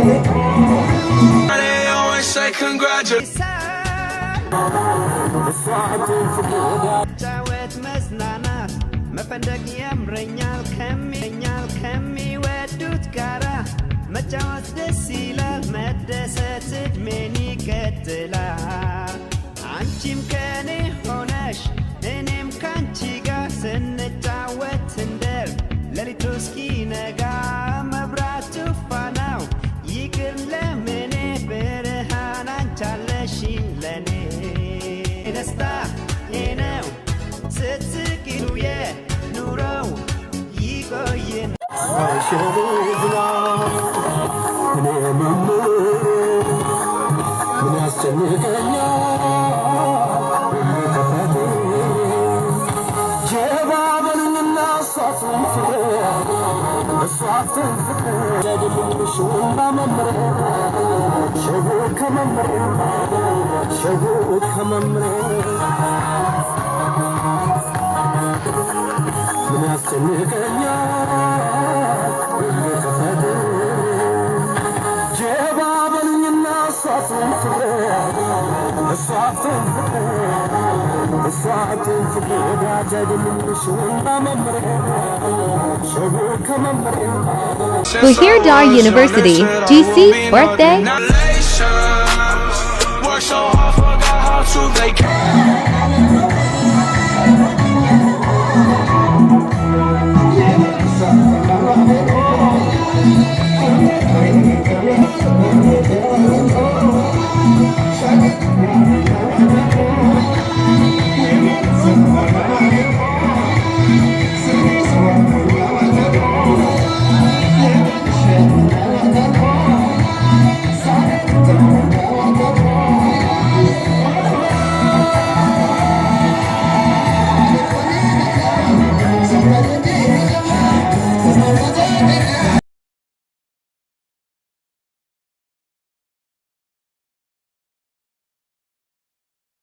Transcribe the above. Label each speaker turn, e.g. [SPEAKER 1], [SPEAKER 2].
[SPEAKER 1] They always say congratulations.
[SPEAKER 2] ጫወት መዝናናት መፈንደቅ ያምረኛል ከሚወዱት ጋራ መጫወት ደስ ይላል መደሰት እድሜን ይቀጥላል አንቺም ከኔ ሆነሽ እኔም ካንቺ ጋር ስንጫወት እንደር ሌሊቱ እስኪነጋ መብራቱ ፋናው ይቅር ለምኔ ብርሃን አንቻለሽኝ ለኔ ደስታ ነው ስትስቂሉ የኑሮው ይቆየን
[SPEAKER 3] ምን ያስጨንቀኛል ጀባ በልኝና እሷትን ፍቅር እሷትን ፍቅር ደግምሽና መምረ ሸጉ ከመምረ ምን ያስጨንቀኛል ከፈት ጀባ በልኝና እሷትን ፍቅር እሷትን ፍቅር ደግምሽና መምረ ሸጉ ከመምረ
[SPEAKER 4] Buhir Dar University, GC, birthday.
[SPEAKER 1] Work so hard, forgot how to vacate.